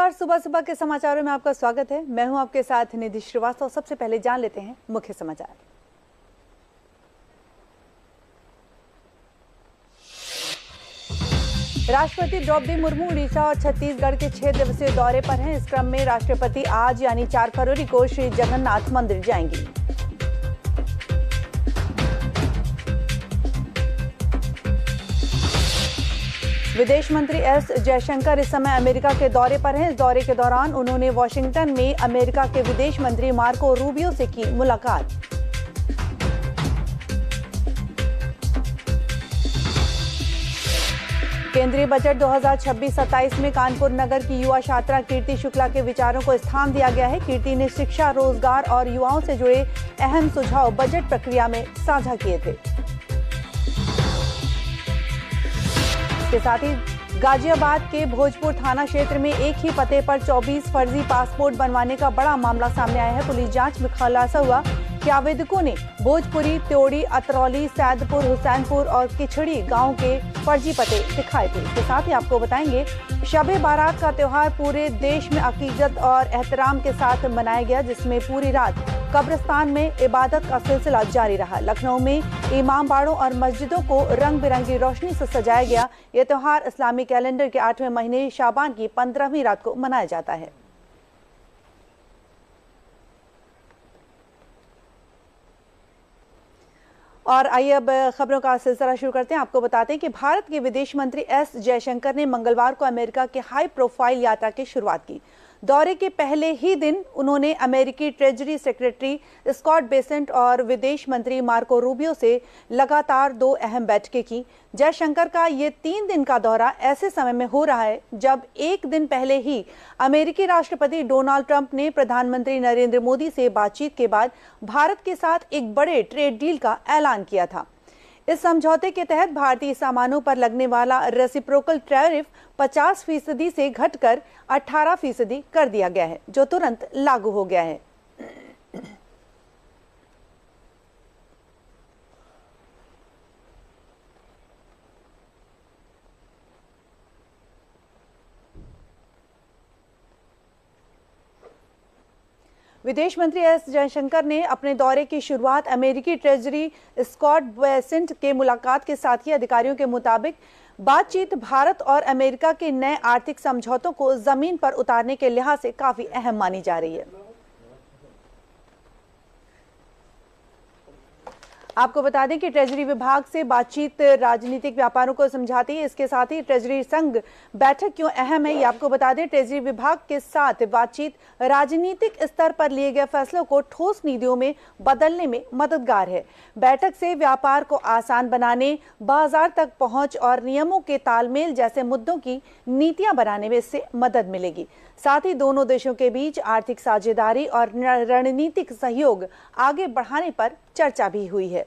नमस्कार, सुबह सुबह के समाचारों में आपका स्वागत है। मैं हूं आपके साथ निधि श्रीवास्तव। सबसे पहले जान लेते हैं मुख्य समाचार। राष्ट्रपति द्रौपदी मुर्मू उड़ीसा और छत्तीसगढ़ के 6 दिवसीय दौरे पर हैं। इस क्रम में राष्ट्रपति आज यानी 4 फरवरी को श्री जगन्नाथ मंदिर जाएंगी। विदेश मंत्री एस जयशंकर इस समय अमेरिका के दौरे पर हैं। इस दौरे के दौरान उन्होंने वॉशिंगटन में अमेरिका के विदेश मंत्री मार्को रूबियो से की मुलाकात। केंद्रीय बजट 2026-27 में कानपुर नगर की युवा छात्रा कीर्ति शुक्ला के विचारों को स्थान दिया गया है। कीर्ति ने शिक्षा, रोजगार और युवाओं से जुड़े अहम सुझाव बजट प्रक्रिया में साझा किए थे। इसके साथ ही गाजियाबाद के भोजपुर थाना क्षेत्र में एक ही पते पर 24 फर्जी पासपोर्ट बनवाने का बड़ा मामला सामने आया है। पुलिस जांच में खुलासा हुआ कि आवेदकों ने भोजपुरी, त्योड़ी, अतरौली, सैदपुर, हुसैनपुर और किचड़ी गांव के फर्जी पते दिखाए थे। इसके साथ ही आपको बताएंगे, शब-ए बारात का त्योहार पूरे देश में अकीदत और एहतराम के साथ मनाया गया, जिसमें पूरी रात कब्रिस्तान में इबादत का सिलसिला जारी रहा। लखनऊ में इमाम बाड़ों और मस्जिदों को रंग बिरंगी रोशनी से सजाया गया। यह त्योहार इस्लामी कैलेंडर के 8वें महीने शाबान की 15वीं रात को मनाया जाता है। और आइए अब खबरों का सिलसिला शुरू करते हैं। आपको बताते हैं कि भारत के विदेश मंत्री एस जयशंकर ने मंगलवार को अमेरिका के हाई प्रोफाइल यात्रा की शुरुआत की। दौरे के पहले ही दिन उन्होंने अमेरिकी ट्रेजरी सेक्रेटरी स्कॉट बेसेंट और विदेश मंत्री मार्को रूबियो से लगातार 2 अहम बैठकें की। जयशंकर का ये 3 दिन का दौरा ऐसे समय में हो रहा है जब एक दिन पहले ही अमेरिकी राष्ट्रपति डोनाल्ड ट्रंप ने प्रधानमंत्री नरेंद्र मोदी से बातचीत के बाद भारत के साथ एक बड़े ट्रेड डील का ऐलान किया था। इस समझौते के तहत भारतीय सामानों पर लगने वाला रेसिप्रोकल टैरिफ 50% से घटकर 18% कर दिया गया है, जो तुरंत लागू हो गया है। विदेश मंत्री एस जयशंकर ने अपने दौरे की शुरुआत अमेरिकी ट्रेजरी स्कॉट बेसेंट के मुलाकात के साथ ही। अधिकारियों के मुताबिक बातचीत भारत और अमेरिका के नए आर्थिक समझौतों को जमीन पर उतारने के लिहाज से काफी अहम मानी जा रही है। आपको बता दें कि ट्रेजरी विभाग से बातचीत राजनीतिक व्यापारों को समझाती है। इसके साथ ही ट्रेजरी संघ बैठक क्यों अहम है, ये आपको बता दें। ट्रेजरी विभाग के साथ बातचीत राजनीतिक स्तर पर लिए गए फैसलों को ठोस नीतियों में बदलने में मददगार है। बैठक से व्यापार को आसान बनाने, बाजार तक पहुंच और नियमों के तालमेल जैसे मुद्दों की नीतियां बनाने में इससे मदद मिलेगी। साथ ही दोनों देशों के बीच आर्थिक साझेदारी और रणनीतिक सहयोग आगे बढ़ाने पर चर्चा भी हुई है।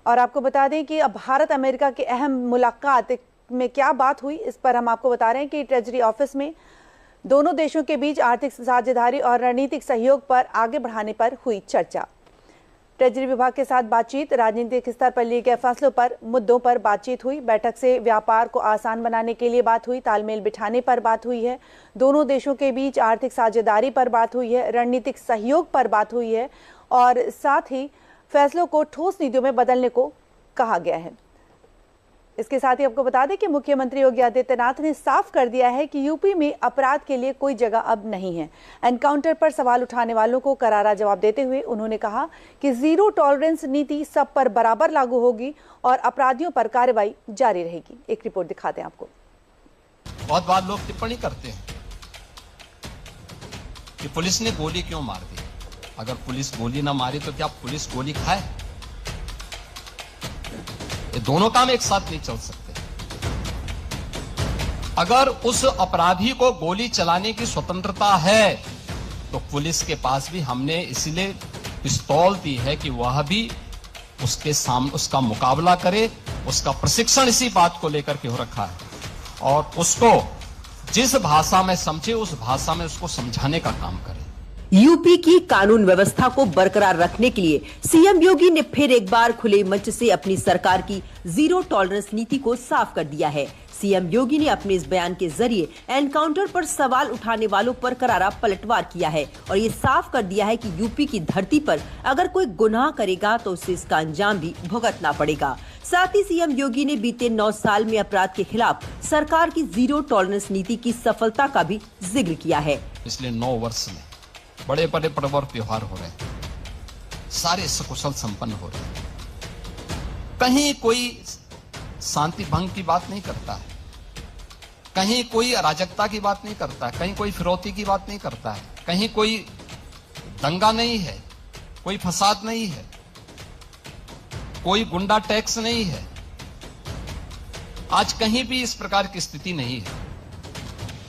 और आपको बता दें कि अब भारत अमेरिका की अहम मुलाकात में क्या बात हुई, इस पर हम आपको बता रहे हैं कि ट्रेजरी ऑफिस में दोनों देशों के बीच आर्थिक साझेदारी और रणनीतिक सहयोग पर आगे बढ़ाने पर हुई चर्चा। ट्रेजरी विभाग के साथ बातचीत, राजनीतिक स्तर पर लिए गए फैसलों पर मुद्दों पर बातचीत हुई। बैठक से व्यापार को आसान बनाने के लिए बात हुई, तालमेल बिठाने पर बात हुई है, दोनों देशों के बीच आर्थिक साझेदारी पर बात हुई है, रणनीतिक सहयोग पर बात हुई है और साथ ही फैसलों को ठोस नीतियों में बदलने को कहा गया है। इसके साथ ही आपको बता दें कि मुख्यमंत्री योगी आदित्यनाथ ने साफ कर दिया है कि यूपी में अपराध के लिए कोई जगह अब नहीं है। एनकाउंटर पर सवाल उठाने वालों को करारा जवाब देते हुए उन्होंने कहा कि जीरो टॉलरेंस नीति सब पर बराबर लागू होगी और अपराधियों पर कार्रवाई जारी रहेगी। एक रिपोर्ट दिखाते हैं आपको। बहुत बार लोग टिप्पणी करते हैं कि पुलिस ने गोली क्यों मार दी। अगर पुलिस गोली ना मारी तो क्या पुलिस गोली खाए? ये दोनों काम एक साथ नहीं चल सकते। अगर उस अपराधी को गोली चलाने की स्वतंत्रता है तो पुलिस के पास भी हमने इसलिए पिस्तौल दी है कि वह भी उसके सामने उसका मुकाबला करे। उसका प्रशिक्षण इसी बात को लेकर के हो रखा है और उसको जिस भाषा में समझे उस भाषा में उसको समझाने का काम करे। यूपी की कानून व्यवस्था को बरकरार रखने के लिए सीएम योगी ने फिर एक बार खुले मंच से अपनी सरकार की जीरो टॉलरेंस नीति को साफ कर दिया है। सीएम योगी ने अपने इस बयान के जरिए एनकाउंटर पर सवाल उठाने वालों पर करारा पलटवार किया है और ये साफ कर दिया है कि यूपी की धरती पर अगर कोई गुनाह करेगा तो उसे इसका अंजाम भी भुगतना पड़ेगा। साथ ही सीएम योगी ने बीते 9 साल में अपराध के खिलाफ सरकार की जीरो टॉलरेंस नीति की सफलता का भी जिक्र किया है। पिछले 9 वर्ष में बड़े बड़े पर्व और त्योहार हो रहे हैं, सारे सकुशल संपन्न हो रहे हैं, कहीं कोई शांति भंग की बात नहीं करता है, कहीं कोई अराजकता की बात नहीं करता है, कहीं कोई फिरौती की बात नहीं करता है, कहीं कोई दंगा नहीं है, कोई फसाद नहीं है, कोई गुंडा टैक्स नहीं है। आज कहीं भी इस प्रकार की स्थिति नहीं है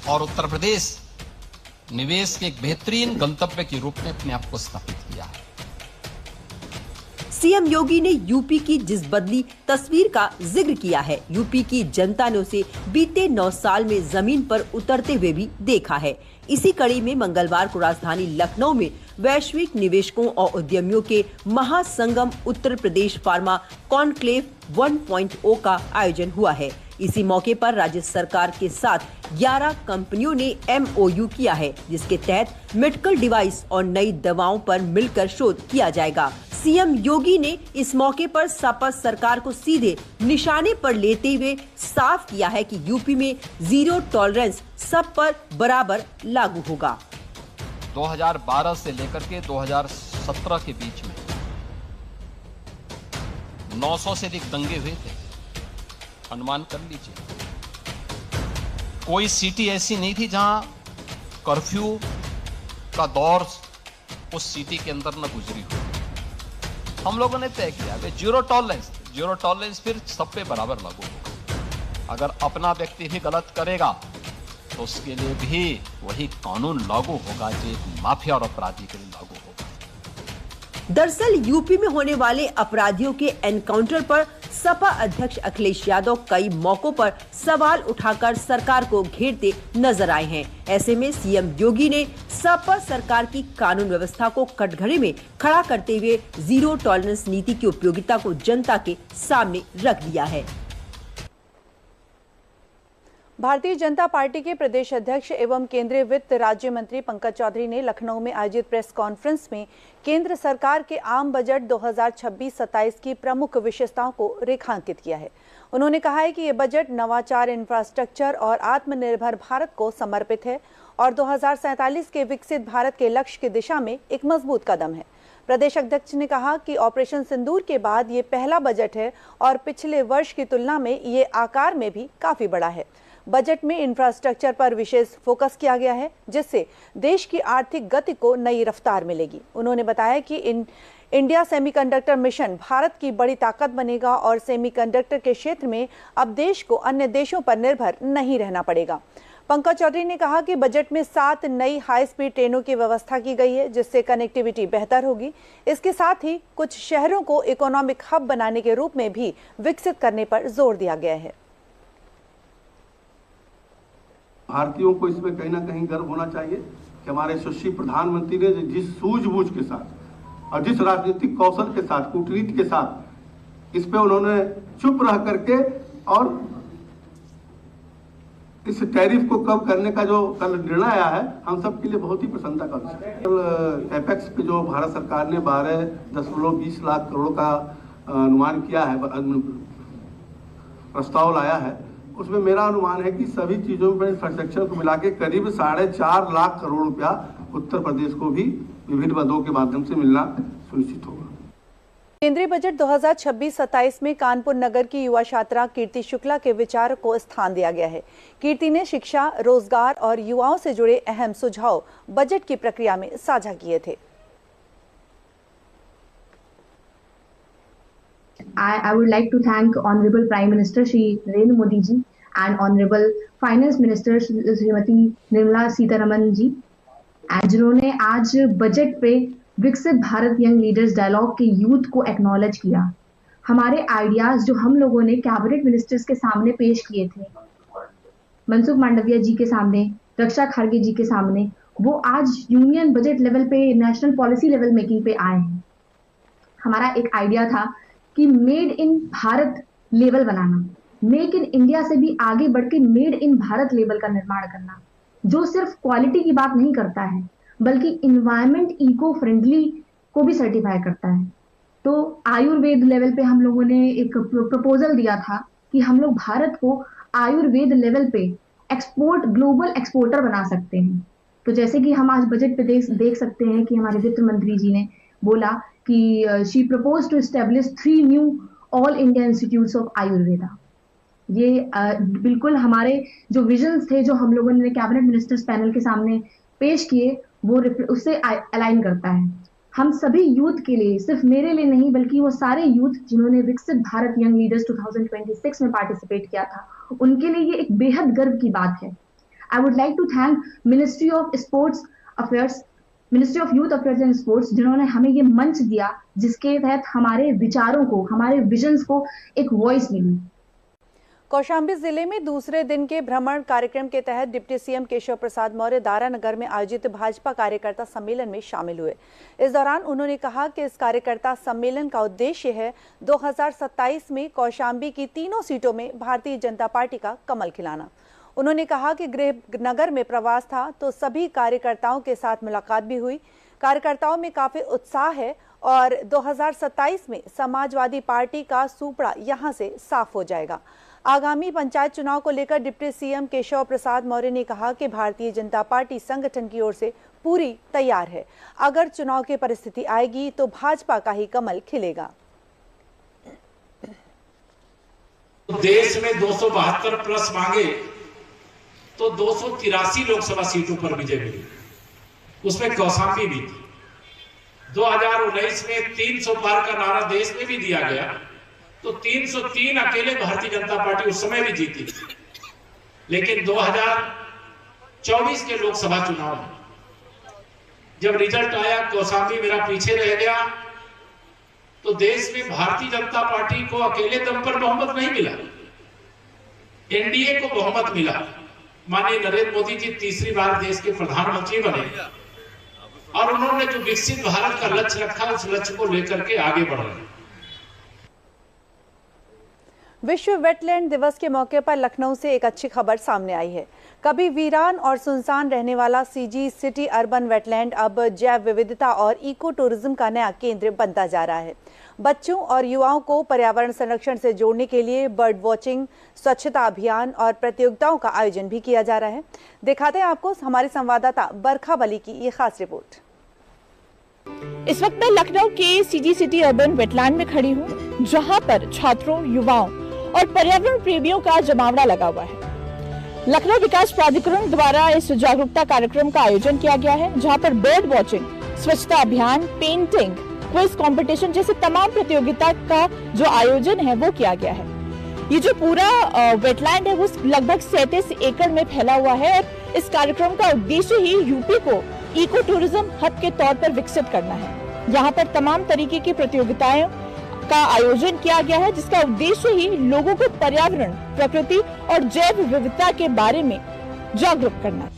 और उत्तर प्रदेश निवेश के एक बेहतरीन गंतव्य के रूप में अपने आप को स्थापित किया है। सीएम योगी ने यूपी की जिस बदली तस्वीर का जिक्र किया है, यूपी की जनता ने उसे बीते 9 साल में जमीन पर उतरते हुए भी देखा है। इसी कड़ी में मंगलवार को राजधानी लखनऊ में वैश्विक निवेशकों और उद्यमियों के महासंगम उत्तर प्रदेश फार्मा कॉन्क्लेव 1.0 का आयोजन हुआ है। इसी मौके पर राज्य सरकार के साथ 11 कंपनियों ने MOU किया है, जिसके तहत मेडिकल डिवाइस और नई दवाओं पर मिलकर शोध किया जाएगा। सीएम योगी ने इस मौके पर सपा सरकार को सीधे निशाने पर लेते हुए साफ किया है कि यूपी में जीरो टॉलरेंस सब पर बराबर लागू होगा। 2012 से लेकर के 2017 के बीच में 900 से अधिक दंगे हुए थे, अनुमान कर लीजिए। कोई सिटी ऐसी नहीं थी जहां कर्फ्यू का दौर उस सिटी के अंदर न गुजरी हो। हम लोगों ने तय किया कि जीरो टॉलरेंस फिर सब पे बराबर लागू होगा। अगर अपना व्यक्ति भी गलत करेगा तो उसके लिए भी वही कानून लागू होगा जो एक माफिया और अपराधी के लिए लागू होगा। दरअसल यूपी में होने वाले अपराधियों के एनकाउंटर पर सपा अध्यक्ष अखिलेश यादव कई मौकों पर सवाल उठाकर सरकार को घेरते नजर आए हैं। ऐसे में सीएम योगी ने सपा सरकार की कानून व्यवस्था को कटघरे में खड़ा करते हुए जीरो टॉलरेंस नीति की उपयोगिता को जनता के सामने रख दिया है। भारतीय जनता पार्टी के प्रदेश अध्यक्ष एवं केंद्रीय वित्त राज्य मंत्री पंकज चौधरी ने लखनऊ में आयोजित प्रेस कॉन्फ्रेंस में केंद्र सरकार के आम बजट 2026-27 की प्रमुख विशेषताओं को रेखांकित किया है। उन्होंने कहा है कि ये बजट नवाचार, इंफ्रास्ट्रक्चर और आत्मनिर्भर भारत को समर्पित है और 2047 के विकसित भारत के लक्ष्य की दिशा में एक मजबूत कदम है। प्रदेश अध्यक्ष ने कहा कि ऑपरेशन सिंदूर के बाद ये पहला बजट है और पिछले वर्ष की तुलना में ये आकार में भी काफी बड़ा है। बजट में इंफ्रास्ट्रक्चर पर विशेष फोकस किया गया है, जिससे देश की आर्थिक गति को नई रफ्तार मिलेगी। उन्होंने बताया कि इंडिया सेमीकंडक्टर मिशन भारत की बड़ी ताकत बनेगा और सेमीकंडक्टर के क्षेत्र में अब देश को अन्य देशों पर निर्भर नहीं रहना पड़ेगा। पंकज चौधरी ने कहा कि बजट में 7 नई हाई स्पीड ट्रेनों की व्यवस्था की गई है, जिससे कनेक्टिविटी बेहतर होगी। इसके साथ ही कुछ शहरों को इकोनॉमिक हब बनाने के रूप में भी विकसित करने पर जोर दिया गया है। भारतीयों को इसमें कहीं ना कहीं गर्व होना चाहिए कि हमारे यशस्वी प्रधानमंत्री ने जिस सूझबूझ के साथ और जिस राजनीतिक कौशल के साथ, कूटनीति के साथ इस पे उन्होंने चुप रह करके और इस टैरिफ को कम करने का जो कल निर्णय आया है, हम सब के लिए बहुत ही प्रसन्नता का विषय है। कैपेक्स पे जो भारत सरकार ने 12.20 लाख करोड़ का अनुमान किया है, प्रस्ताव लाया है, उसमें मेरा अनुमान है कि सभी चीजों में इंफ्रास्ट्रक्चर को मिला के करीब 4.5 लाख करोड़ रुपया उत्तर प्रदेश को भी विभिन्न मदों के माध्यम से मिलना सुनिश्चित होगा। केंद्रीय बजट 2026-27 में कानपुर नगर की युवा छात्रा कीर्ति शुक्ला के विचार को स्थान दिया गया है। कीर्ति ने शिक्षा, रोजगार और युवाओं से जुड़े अहम सुझाव बजट की प्रक्रिया में साझा किए थे। I would like to thank Honorable Prime Minister Shri Narendra Modi ji and Honorable Finance Minister Shrimati Nirmala Sitharaman जी, जिन्होंने आज बजट पे विकसित भारत यंग लीडर्स डायलॉग के यूथ को एक्नॉलेज किया। हमारे आइडियाज जो हम लोगों ने कैबिनेट मिनिस्टर्स के सामने पेश किए थे, मनसुख मांडविया जी के सामने, रक्षा खारगे जी के सामने, वो आज यूनियन बजट लेवल पे, नेशनल पॉलिसी लेवल मेकिंग पे आए हैं। हमारा एक आइडिया था कि made in Bharat level banana, make in India से भी आगे बढ़ के मेड इन भारत लेवल का निर्माण करना, जो सिर्फ क्वालिटी की बात नहीं करता है बल्कि इन्वायरमेंट इको फ्रेंडली को भी सर्टिफाई करता है। तो आयुर्वेद लेवल पे हम लोगों ने एक प्रपोजल दिया था कि हम लोग भारत को आयुर्वेद लेवल पे ग्लोबल एक्सपोर्टर बना सकते हैं। तो जैसे कि हम आज बजट पे देख सकते हैं कि हमारे वित्त मंत्री जी ने बोला कि she propose to establish 3 new all India institutes of Ayurveda. ये बिल्कुल हमारे जो विजन्स थे जो हम लोगों ने कैबिनेट मिनिस्टर्स पैनल के सामने पेश किए वो उससे अलाइन करता है। हम सभी यूथ के लिए, सिर्फ मेरे लिए नहीं बल्कि वो सारे यूथ जिन्होंने विकसित भारत यंग लीडर्स 2026 में पार्टिसिपेट किया था, उनके लिए ये एक बेहद गर्व की बात है। I would like to thank ministry of youth affairs and sports जिन्होंने हमें ये मंच दिया जिसके तहत हमारे विचारों को, हमारे विजन्स को एक वॉइस मिली। कौशाम्बी जिले में दूसरे दिन के भ्रमण कार्यक्रम के तहत डिप्टी सीएम केशव प्रसाद मौर्य दारानगर में आयोजित भाजपा कार्यकर्ता सम्मेलन में शामिल हुए। इस दौरान उन्होंने कहा कि इस कार्यकर्ता सम्मेलन का उद्देश्य है 2027 में कौशाम्बी की तीनों सीटों में भारतीय जनता पार्टी का कमल खिलाना। उन्होंने कहा कि गृह नगर में प्रवास था तो सभी कार्यकर्ताओं के साथ मुलाकात भी हुई। कार्यकर्ताओं में काफी उत्साह है और 2027 में समाजवादी पार्टी का सूपड़ा यहां से साफ हो जाएगा। आगामी पंचायत चुनाव को लेकर डिप्टी सीएम केशव प्रसाद मौर्य ने कहा कि भारतीय जनता पार्टी संगठन की ओर से पूरी तैयार है। अगर चुनाव की परिस्थिति आएगी तो भाजपा का ही कमल खिलेगा। देश में 272 प्लस मांगे तो 283 लोकसभा सीटों पर विजय मिली, उसमें कौशाम्बी भी थी। 2019 में 300 पार का नारा देश में भी दिया गया तो 303 अकेले भारतीय जनता पार्टी उस समय भी जीती थी। लेकिन 2024 के लोकसभा चुनाव में जब रिजल्ट आया, कौशाम्बी मेरा पीछे रह गया, तो देश में भारतीय जनता पार्टी को अकेले दम पर बहुमत नहीं मिला, एनडीए को बहुमत मिला। माननीय नरेंद्र मोदी जी तीसरी बार देश के प्रधानमंत्री बने और उन्होंने जो विकसित भारत का लक्ष्य रखा उस लक्ष्य को लेकर के आगे बढ़ रहे हैं। विश्व वेटलैंड दिवस के मौके पर लखनऊ से एक अच्छी खबर सामने आई है। कभी वीरान और सुनसान रहने वाला सीजी सिटी अर्बन वेटलैंड अब जैव विविधता और इको टूरिज्म का नया केंद्र बनता जा रहा है। बच्चों और युवाओं को पर्यावरण संरक्षण से जोड़ने के लिए बर्ड वॉचिंग, स्वच्छता अभियान और प्रतियोगिताओं का आयोजन भी किया जा रहा है। दिखाते हैं आपको हमारे संवाददाता बरखा बली की ये खास रिपोर्ट। इस वक्त मैं लखनऊ के सीजी सिटी अर्बन वेटलैंड में खड़ी हूँ, जहाँ पर छात्रों, युवाओं और पर्यावरण प्रेमियों का जमावड़ा लगा हुआ है। लखनऊ विकास प्राधिकरण द्वारा इस जागरूकता कार्यक्रम का आयोजन किया गया है, जहां पर बर्ड वॉचिंग, स्वच्छता अभियान, पेंटिंग, क्विज कंपटीशन जैसे तमाम प्रतियोगिता का जो आयोजन है वो किया गया है। ये जो पूरा वेटलैंड है वो लगभग 37 एकड़ में फैला हुआ है और इस कार्यक्रम का उद्देश्य ही यूपी को इको टूरिज्म हब के तौर पर विकसित करना है। यहाँ पर तमाम तरीके की प्रतियोगिताएं का आयोजन किया गया है, जिसका उद्देश्य ही लोगों को पर्यावरण, प्रकृति और जैव विविधता के बारे में जागरूक करना।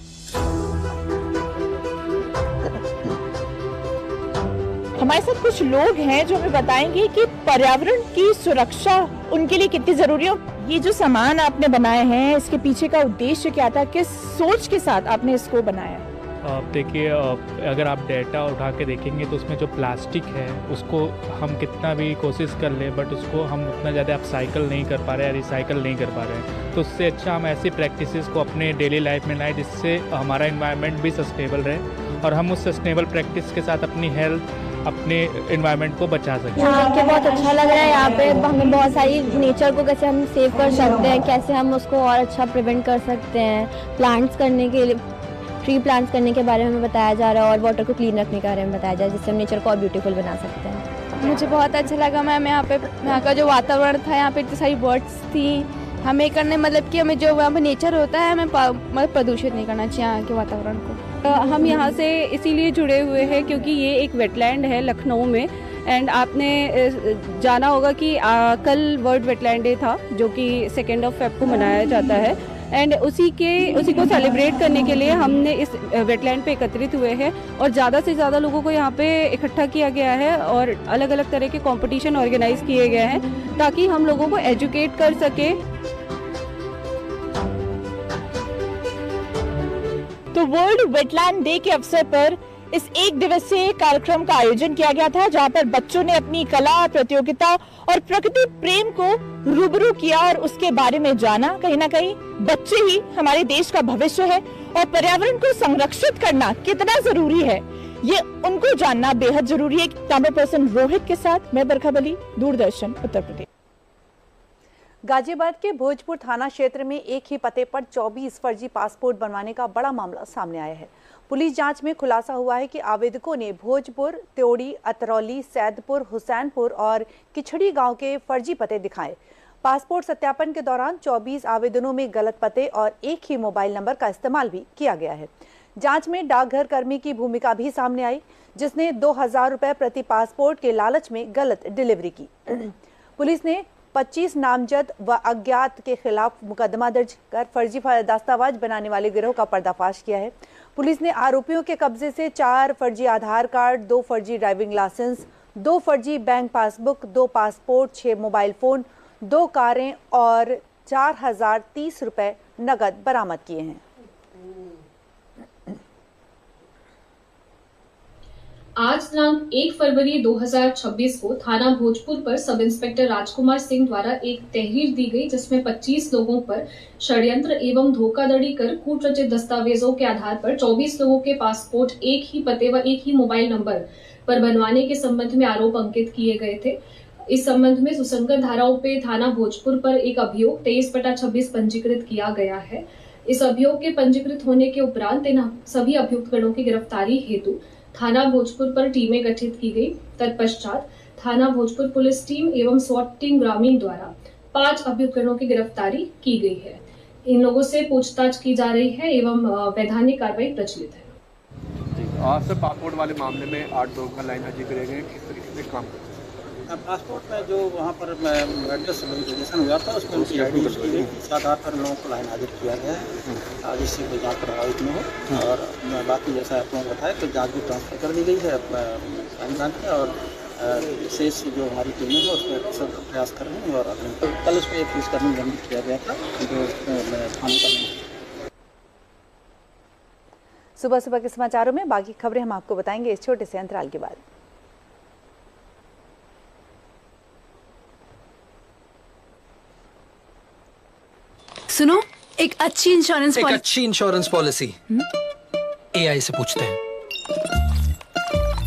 हमारे साथ कुछ लोग हैं जो हमें बताएंगे कि पर्यावरण की सुरक्षा उनके लिए कितनी जरूरी है। ये जो सामान आपने बनाए हैं, इसके पीछे का उद्देश्य क्या था, किस सोच के साथ आपने इसको बनाया? देखिए, अगर आप डेटा उठा के देखेंगे तो उसमें जो प्लास्टिक है उसको हम कितना भी कोशिश कर लें बट उसको हम उतना ज़्यादा अपसाइकल नहीं कर पा रहे हैं, रिसाइकल नहीं कर पा रहे हैं। तो उससे अच्छा हम ऐसी प्रैक्टिसेस को अपने डेली लाइफ में लाएं जिससे हमारा एनवायरनमेंट भी सस्टेनेबल रहे और हम उस सस्टेनेबल प्रैक्टिस के साथ अपनी हेल्थ, अपने एनवायरनमेंट को बचा सकें। यहाँ आके बहुत अच्छा लग रहा है। यहाँ पे हमें बहुत सारी नेचर को कैसे हम सेव कर सकते हैं, कैसे हम उसको और अच्छा प्रिवेंट कर सकते हैं, प्लांट्स करने के लिए, ट्री प्लांट्स करने के बारे में हमें बताया जा रहा है और वाटर को क्लीन रखने के बारे में बताया जा रहा है, जिससे हम नेचर को और ब्यूटीफुल बना सकते हैं। मुझे बहुत अच्छा लगा मैम। यहाँ का जो वातावरण था, यहाँ पे इतनी सारी बर्ड्स थी, हमें करने मतलब कि हमें जो वहाँ पे नेचर होता है हमें मतलब प्रदूषित नहीं करना चाहिए यहाँ के वातावरण को। हम यहाँ से इसीलिए जुड़े हुए हैं क्योंकि ये एक वेटलैंड है लखनऊ में। एंड आपने जाना होगा कि कल वर्ल्ड वेटलैंड डे था जो कि 2 फेब को मनाया जाता है। एंड उसी को सेलिब्रेट करने के लिए हमने इस वेटलैंड पे एकत्रित हुए हैं और ज़्यादा से ज़्यादा लोगों को यहाँ पे इकट्ठा किया गया है और अलग अलग तरह के कंपटीशन ऑर्गेनाइज किए गए हैं ताकि हम लोगों को एजुकेट कर सके तो वर्ल्ड वेटलैंड डे के अवसर पर इस एक दिवसीय कार्यक्रम का आयोजन किया गया था, जहां पर बच्चों ने अपनी कला, प्रतियोगिता और प्रकृति प्रेम को रूबरू किया और उसके बारे में जाना। कहीं ना कहीं बच्चे ही हमारे देश का भविष्य है और पर्यावरण को संरक्षित करना कितना जरूरी है, ये उनको जानना बेहद जरूरी है। कैमरा पर्सन रोहित के साथ मैं बरखा बली, दूरदर्शन उत्तर प्रदेश। गाजियाबाद के भोजपुर थाना क्षेत्र में एक ही पते पर 24 फर्जी पासपोर्ट बनवाने का बड़ा मामला सामने आया है। पुलिस जांच में खुलासा हुआ है कि आवेदकों ने भोजपुर, त्योड़ी, अतरौली, सैदपुर, हुसैनपुर और किचड़ी गांव के फर्जी पते दिखाए। पासपोर्ट सत्यापन के दौरान 24 आवेदनों में गलत पते और एक ही मोबाइल नंबर का इस्तेमाल भी किया गया है। जांच में डाकघर कर्मी की भूमिका भी सामने आई, जिसने 2000 रुपए प्रति पासपोर्ट के लालच में गलत डिलीवरी की। पुलिस ने 25 नामजद व अज्ञात के खिलाफ मुकदमा दर्ज कर फर्जी दस्तावेज बनाने वाले गिरोह का पर्दाफाश किया है। पुलिस ने आरोपियों के कब्जे से 4 फर्जी आधार कार्ड, 2 फर्जी ड्राइविंग लाइसेंस, 2 फर्जी bank passbook, 2 passport, 6 mobile phone, 2 कारें और 4030 रुपए नकद बरामद किए हैं। आज दिनांक 1 फरवरी 2026 को थाना भोजपुर पर सब इंस्पेक्टर राजकुमार सिंह द्वारा एक तहरीर दी गई, जिसमें 25 लोगों पर षड्यंत्र एवं धोखाधड़ी कर कूट रचित दस्तावेजों के आधार पर 24 लोगों के पासपोर्ट एक ही पते व एक ही मोबाइल नंबर पर बनवाने के संबंध में आरोप अंकित किए गए थे। इस संबंध में सुसंगत धाराओं पे थाना भोजपुर पर एक अभियोग 23/26 पंजीकृत किया गया है। इस अभियोग के पंजीकृत होने के उपरांत इन सभी अभियुक्तगणों की गिरफ्तारी हेतु थाना भोजपुर पर टीमें गठित की गई। तत्पश्चात थाना भोजपुर पुलिस टीम एवं स्वाट टीम ग्रामीण द्वारा 5 अभियुक्तगणों की गिरफ्तारी की गई है। इन लोगों से पूछताछ की जा रही है एवं वैधानिक कार्रवाई प्रचलित है। आज से पासपोर्ट वाले मामले में 8 लोगों का लाइन हाजिर करेंगे, किस तरीके से काम करेंगे? पासपोर्ट में जो वहाँ पर एड्रेस वेरिफिकेशन हुआ था, उसमें उनकी आईडी की गई, इस आधार पर लोगों को लाइन हाजिर किया गया है, जिससे कोई जाँच प्रभावित न हो। और बाकी जैसा आपको बताया तो जाँच भी ट्रांसफर कर दी गई है क्राइम ब्रांच में, और शेष जो हमारी टीमें हैं उस पर सब प्रयास कर रहे हैं। और कल उस पर एक पुलिसकर्मी दंडित किया गया था जो थाने का। सुबह सुबह के समाचारों में बाकी खबरें हम आपको बताएंगे इस छोटे से अंतराल के बाद। सुनो, एक अच्छी इंश्योरेंस पॉलिसी एआई से पूछते हैं।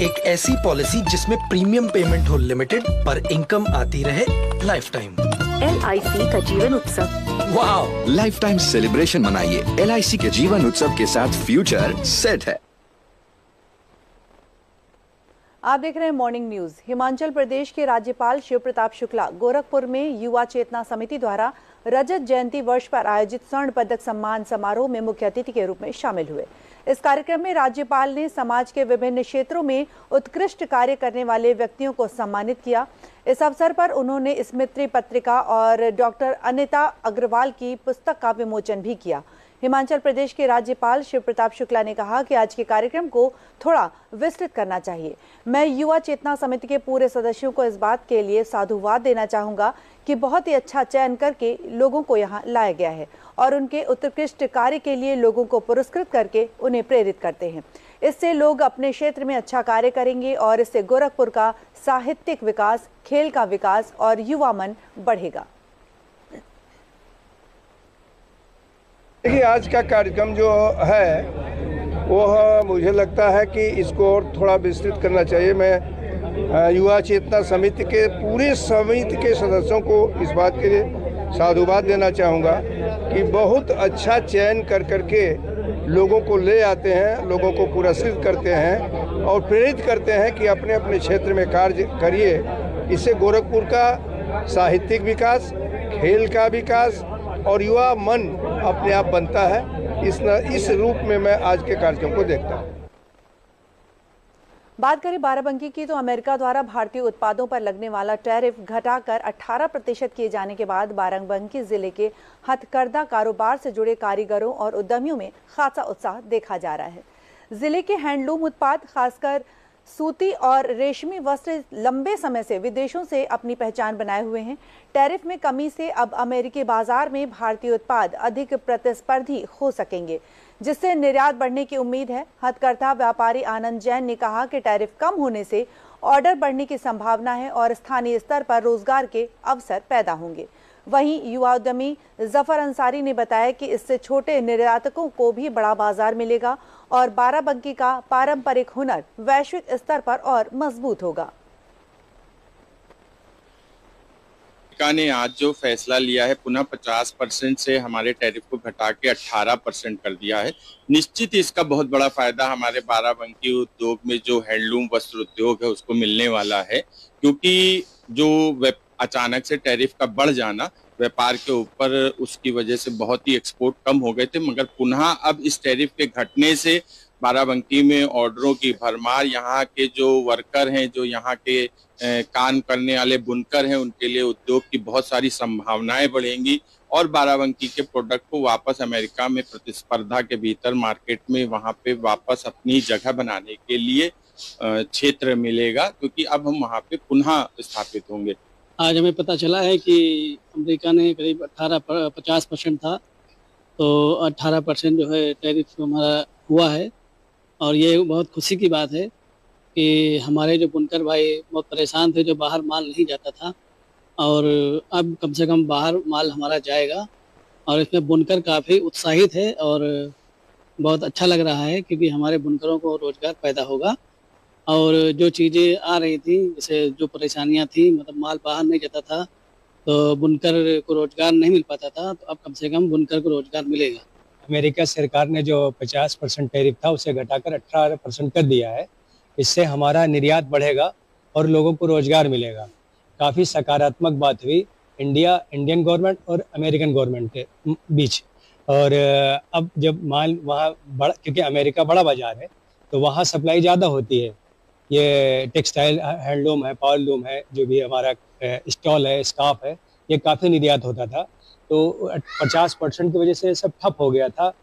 एक ऐसी पॉलिसी जिसमें प्रीमियम पेमेंट हो लिमिटेड पर इनकम आती रहे लाइफ टाइम। LIC का जीवन उत्सव। वाह, लाइफ टाइम सेलिब्रेशन मनाइए। LIC के जीवन उत्सव के साथ फ्यूचर सेट है। आप देख रहे हैं मॉर्निंग न्यूज। हिमाचल प्रदेश के राज्यपाल शिव प्रताप शुक्ला गोरखपुर में युवा चेतना समिति द्वारा रजत जयंती वर्ष पर आयोजित स्वर्ण पदक सम्मान समारोह में मुख्य अतिथि के रूप में शामिल हुए। इस कार्यक्रम में राज्यपाल ने समाज के विभिन्न क्षेत्रों में उत्कृष्ट कार्य करने वाले व्यक्तियों को सम्मानित किया। इस अवसर पर उन्होंने स्मृति पत्रिका और डॉक्टर अनिता अग्रवाल की पुस्तक का विमोचन भी किया। हिमाचल प्रदेश के राज्यपाल शिव प्रताप शुक्ला ने कहा कि आज के कार्यक्रम को थोड़ा विस्तृत करना चाहिए। मैं युवा चेतना समिति के पूरे सदस्यों को इस बात के लिए साधुवाद देना चाहूँगा कि बहुत ही अच्छा चयन करके लोगों को यहाँ लाया गया है और उनके उत्कृष्ट कार्य के लिए लोगों को पुरस्कृत करके उन्हें प्रेरित करते हैं। इससे लोग अपने क्षेत्र में अच्छा कार्य करेंगे और इससे गोरखपुर का साहित्यिक विकास, खेल का विकास और युवा मन बढ़ेगा। देखिए, आज का कार्यक्रम जो है वो मुझे लगता है कि इसको और थोड़ा विस्तृत करना चाहिए। मैं युवा चेतना समिति के पूरे समिति के सदस्यों को इस बात के लिए साधुवाद देना चाहूँगा कि बहुत अच्छा चयन कर करके लोगों को ले आते हैं, लोगों को पुरस्कृत करते हैं और प्रेरित करते हैं कि अपने अपने क्षेत्र में कार्य करिए। इससे गोरखपुर का साहित्यिक विकास, खेल का विकास और युवा मन अपने आप बनता है। इस रूप में मैं आज के कार्यक्रम को देखता हूँ। बात करें बाराबंकी की, तो अमेरिका द्वारा भारतीय उत्पादों पर लगने वाला टैरिफ घटाकर 18% किए जाने के बाद बाराबंकी जिले के हथकरघा कारोबार से जुड़े कारीगरों और उद्यमियों में खासा उत्साह देखा जा रहा है। जिले के हैंडलूम उत्पाद, खासकर सूती और रेशमी वस्त्र लंबे समय से विदेशों से अपनी पहचान बनाए हुए हैं। टैरिफ में कमी से अब अमेरिकी बाजार में भारतीय उत्पाद अधिक प्रतिस्पर्धी हो सकेंगे। जिससे निर्यात बढ़ने की उम्मीद है। हथकरघा व्यापारी आनंद जैन ने कहा कि टैरिफ कम होने से ऑर्डर बढ़ने की संभावना है और स्थानीय स्तर पर रोजगार के अवसर पैदा होंगे। वहीं युवा उद्यमी जफर अंसारी ने बताया कि इससे छोटे निर्यातकों को भी बड़ा बाजार मिलेगा और बाराबंकी का पारंपरिक हुनर वैश्विक स्तर पर और मजबूत होगा। अमेरिका ने आज जो फैसला लिया है, पुनः 50% से हमारे टैरिफ को घटा के 18% कर दिया है। निश्चित इसका बहुत बड़ा फायदा हमारे बाराबंकी उद्योग में जो हैंडलूम वस्त्र उद्योग है उसको मिलने वाला है, क्योंकि जो अचानक से टैरिफ का बढ़ जाना व्यापार के ऊपर, उसकी वजह से बहुत ही एक्सपोर्ट कम हो गए थे, मगर पुनः अब इस टैरिफ के घटने से बाराबंकी में ऑर्डरों की भरमार, यहाँ के जो वर्कर हैं, जो यहाँ के काम करने वाले बुनकर हैं, उनके लिए उद्योग की बहुत सारी संभावनाएं बढ़ेंगी और बाराबंकी के प्रोडक्ट को वापस अमेरिका में प्रतिस्पर्धा के भीतर मार्केट में वहाँ पे वापस अपनी जगह बनाने के लिए क्षेत्र मिलेगा, क्योंकि अब हम वहाँ पे पुनः स्थापित होंगे। आज हमें पता चला है कि अमेरिका ने करीब 50% था, तो 18% जो है टैरिफ हमारा हुआ है और ये बहुत खुशी की बात है कि हमारे जो बुनकर भाई बहुत परेशान थे, जो बाहर माल नहीं जाता था, और अब कम से कम बाहर माल हमारा जाएगा और इसमें बुनकर काफ़ी उत्साहित है और बहुत अच्छा लग रहा है, क्योंकि हमारे बुनकरों को रोज़गार पैदा होगा। और जो चीज़ें आ रही थी, जैसे जो परेशानियां थी, मतलब माल बाहर नहीं जाता था तो बुनकर को रोज़गार नहीं मिल पाता था, तो अब कम से कम बुनकर को रोज़गार मिलेगा। अमेरिका सरकार ने जो 50% टैरिफ था उसे घटाकर 18% कर दिया है। इससे हमारा निर्यात बढ़ेगा और लोगों को रोज़गार मिलेगा। काफ़ी सकारात्मक बात हुई इंडियन गवर्नमेंट और अमेरिकन गवर्नमेंट के बीच। और अब जब माल वहाँ बड़ा, क्योंकि अमेरिका बड़ा बाजार है तो वहाँ सप्लाई ज़्यादा होती है। ये टेक्सटाइल, हैंडलूम है, पावरलूम है, जो भी हमारा स्टॉल है, स्कार्फ है, ये काफ़ी निर्यात होता था, तो 50% की वजह से सब ठप हो गया था।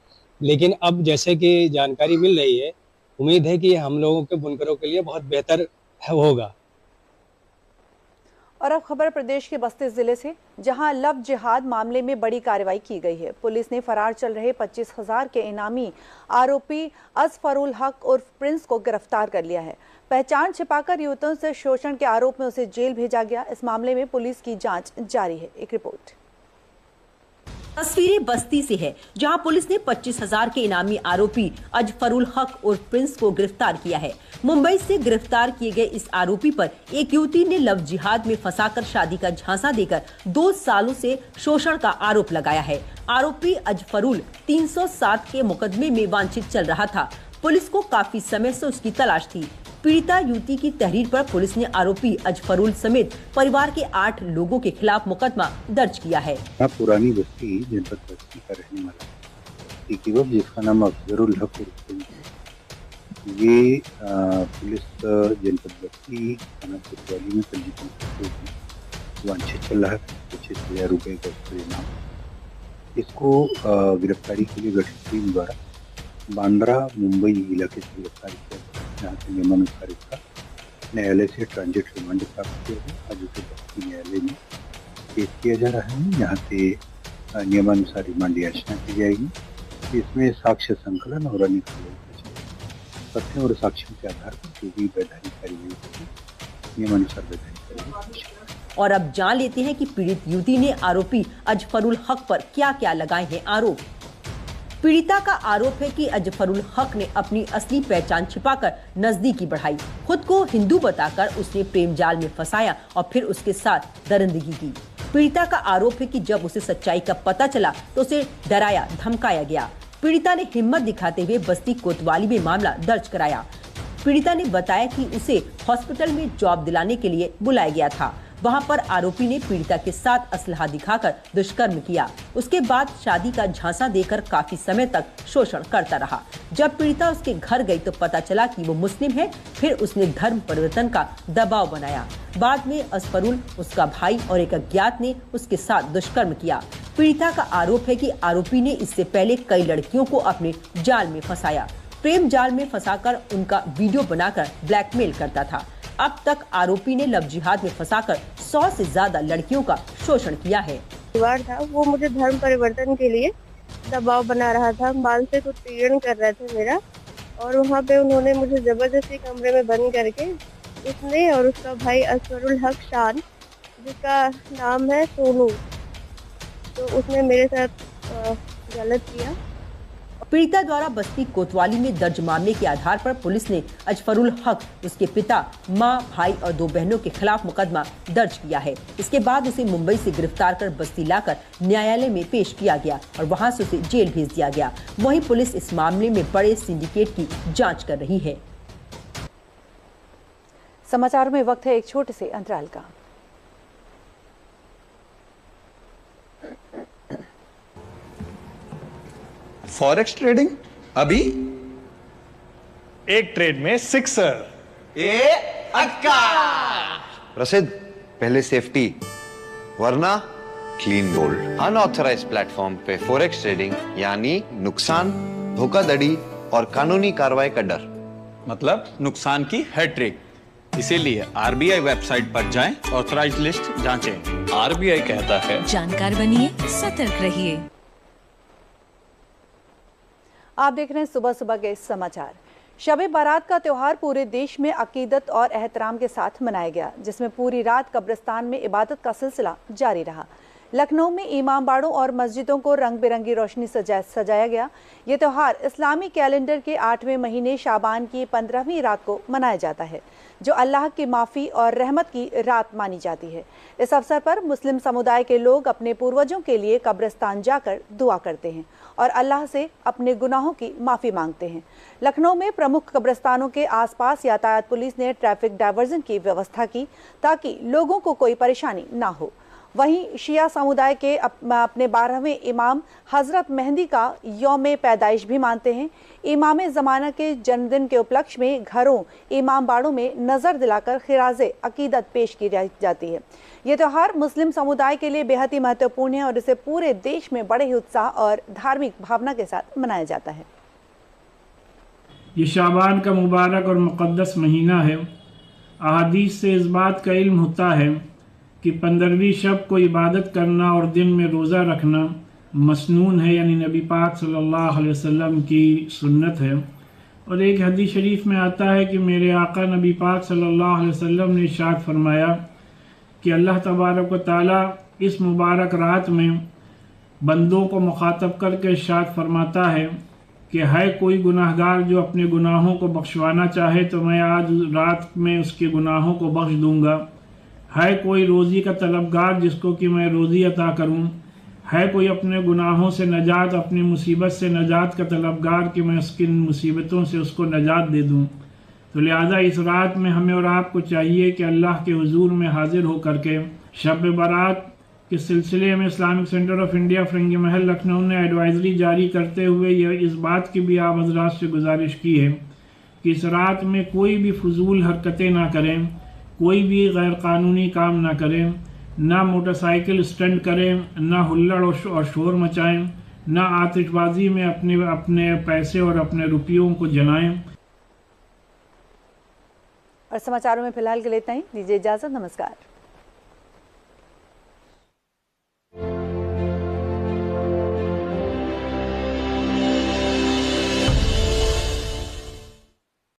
लेकिन अब जैसे कि जानकारी मिल रही है, उम्मीद है कि हम लोगों के बुनकरों के लिए बहुत बेहतर होगा। और अब खबर प्रदेश के बस्ती जिले से, जहां लव जिहाद मामले में बड़ी कार्रवाई की गई है। पुलिस ने फरार चल रहे 25,000 के इनामी आरोपी अजफरुल हक उर्फ प्रिंस को गिरफ्तार कर लिया है। पहचान छिपाकर युवतियों से शोषण के आरोप में उसे जेल भेजा गया। इस मामले में पुलिस की जांच जारी है। एक रिपोर्ट। तस्वीरें बस्ती से है, जहां पुलिस ने 25,000 के इनामी आरोपी अजफरुल हक और प्रिंस को गिरफ्तार किया है। मुंबई से गिरफ्तार किए गए इस आरोपी पर एक युवती ने लव जिहाद में फंसाकर शादी का झांसा देकर 2 सालों से शोषण का आरोप लगाया है। आरोपी अजफरुल 307 के मुकदमे में वांछित चल रहा था। पुलिस को काफी समय से उसकी तलाश थी। पीड़िता युवती की तहरीर पर पुलिस ने आरोपी अजफरुल समेत परिवार के 8 लोगों के खिलाफ मुकदमा दर्ज किया है। पुरानी बस्ती जनपद बस्ती का रहने वाला एक युवक जिसका नाम अजफरुल हक ये पुलिस जनपद बस्ती थाना कोतवाली में पंजीकरण वांछित चल रहा है। 25,000 रुपए का इनाम। इसको गिरफ्तारी के लिए गठित टीम द्वारा बांद्रा मुंबई इलाके से गिरफ्तार किया, जहाँ से नियमानुसार इसका न्यायालय से ट्रांजिट रिमांड प्राप्त किया है। आज उसे बस्ती न्यायालय में पेश किया जा रहा है। यहाँ से नियमानुसार रिमांड याचना की जाएगी। इसमें साक्ष्य संकलन और अन्य तथ्यों और साक्ष्यों के आधार पर जो भी वैधानिक कार्यवाही होगी, नियमानुसार वैधानिक कार्यवाही। और अब जान लेते हैं कि पीड़ित युवती ने आरोपी अजफरुल हक पर क्या क्या लगाए हैं आरोप। पीड़िता का आरोप है कि अजफरुल हक ने अपनी असली पहचान छिपाकर नजदीकी बढ़ाई। खुद को हिंदू बताकर उसने प्रेम जाल में फंसाया और फिर उसके साथ दरिंदगी की। पीड़िता का आरोप है कि जब उसे सच्चाई का पता चला तो उसे डराया धमकाया गया। पीड़िता ने हिम्मत दिखाते हुए बस्ती कोतवाली में मामला दर्ज कराया। पीड़िता ने बताया कि उसे हॉस्पिटल में जॉब दिलाने के लिए बुलाया गया था। वहां पर आरोपी ने पीड़िता के साथ असलहा दिखाकर दुष्कर्म किया। उसके बाद शादी का झांसा देकर काफी समय तक शोषण करता रहा। जब पीड़िता उसके घर गई तो पता चला कि वो मुस्लिम है। फिर उसने धर्म परिवर्तन का दबाव बनाया। बाद में अजफरुल, उसका भाई और एक अज्ञात ने उसके साथ दुष्कर्म किया। पीड़िता का आरोप है कि आरोपी ने इससे पहले कई लड़कियों को अपने जाल में फंसाया। प्रेम जाल में फंसाकर उनका वीडियो बनाकर ब्लैकमेल करता था। अब तक आरोपी ने लव जिहाद में फंसाकर 100 से ज्यादा लड़कियों का शोषण किया है। परिवार था, वो मुझे धर्म परिवर्तन के लिए दबाव बना रहा था, मानसिक उत्पीड़न कर रहे थे मेरा। और वहाँ पे उन्होंने मुझे ज़बरदस्ती कमरे में बंद करके उसने और उसका भाई असगरुल हक शान, जिसका नाम है सोनू, तो उसने मेरे साथ गलत किया। पीड़िता द्वारा बस्ती कोतवाली में दर्ज मामले के आधार पर पुलिस ने अजफरुल हक, उसके पिता, मां, भाई और 2 बहनों के खिलाफ मुकदमा दर्ज किया है। इसके बाद उसे मुंबई से गिरफ्तार कर बस्ती लाकर न्यायालय में पेश किया गया और वहां से उसे जेल भेज दिया गया। वहीं पुलिस इस मामले में बड़े सिंडिकेट की जाँच कर रही है। समाचारों में वक्त है एक छोटे से अंतराल का। फॉरेक्स ट्रेडिंग अभी एक ट्रेड में सिक्सर प्रसिद्ध, पहले सेफ्टी वरना क्लीन गोल्ड। अनऑथराइज्ड प्लेटफॉर्म पे फॉरेक्स ट्रेडिंग यानी नुकसान, धोखाधड़ी और कानूनी कार्रवाई का डर, मतलब नुकसान की हैट्रिक। इसीलिए आरबीआई वेबसाइट पर जाएं, ऑथराइज्ड लिस्ट जांचें। आरबीआई कहता है जानकार बनिए, सतर्क रहिए। आप देख रहे हैं सुबह सुबह के समाचार। शब-ए बारात का त्यौहार पूरे देश में अकीदत और एहतराम के साथ मनाया गया, जिसमें पूरी रात कब्रिस्तान में इबादत का सिलसिला जारी रहा। लखनऊ में इमाम बाड़ों और मस्जिदों को रंग बिरंगी रोशनी सजाया गया। ये त्यौहार इस्लामी कैलेंडर के 8वें महीने शाबान की 15वीं रात को मनाया जाता है, जो अल्लाह की माफ़ी और रहमत की रात मानी जाती है। इस अवसर पर मुस्लिम समुदाय के लोग अपने पूर्वजों के लिए कब्रिस्तान जाकर दुआ करते हैं और अल्लाह से अपने गुनाहों की माफ़ी मांगते हैं। लखनऊ में प्रमुख कब्रिस्तानों के आसपास यातायात पुलिस ने ट्रैफिक डायवर्जन की व्यवस्था की ताकि लोगों को कोई परेशानी ना हो। वहीं शिया समुदाय के अपने 12वें इमाम हज़रत मेहंदी का यौम पैदाइश भी मानते हैं। इमाम ज़माना के जन्मदिन के उपलक्ष्य में घरों, इमाम बाड़ों में नज़र दिलाकर खिराज़े अकीदत पेश की जाती है। ये त्यौहार मुस्लिम समुदाय के लिए बेहद ही महत्वपूर्ण है और इसे पूरे देश में बड़े ही उत्साह और धार्मिक भावना के साथ मनाया जाता है। ये शाबान का मुबारक और मुक़द्दस महीना है। अहादीस से इस बात का इल्म होता है कि 15वीं शब को इबादत करना और दिन में रोज़ा रखना मसनून है, यानी नबी पाक सल्लल्लाहु अलैहि वसल्लम की सुन्नत है। और एक हदीस शरीफ में आता है कि मेरे आका नबी पाक सल्लल्लाहु अलैहि वसल्लम ने इरशाद फरमाया कि अल्लाह तबारक व तआला इस मुबारक रात में बंदों को मुखातब करके इरशाद फरमाता है कि है कोई गुनाहगार जो अपने गुनाहों को बख्शवाना चाहे तो मैं आज रात में उसके गुनाहों को बख्श दूंगा। है कोई रोज़ी का तलबगार जिसको कि मैं रोज़ी अता करूं। है कोई अपने गुनाहों से नजात, अपनी मुसीबत से नजात का तलबगार कि मैं उसकी मुसीबतों से उसको नजात दे दूं। तो लिहाजा इस रात में हमें और आपको चाहिए कि अल्लाह के हुजूर में हाजिर होकर के शब बारात के सिलसिले में इस्लामिक सेंटर ऑफ इंडिया फिरंगी महल लखनऊ ने एडवाइजरी जारी करते हुए यह इस बात की भी आप हज़रात से गुजारिश की है कि इस रात में कोई भी फजूल हरकतें ना करें, कोई भी गैर कानूनी काम ना करें, ना मोटरसाइकिल स्टंट करें, ना हुल्लड़ और शोर मचाएं, ना आतिशबाजी में अपने पैसे और अपने रुपयों को जलाएं। और समाचारों में फिलहाल के लिए इतना ही। दीजिए इजाज़त। नमस्कार।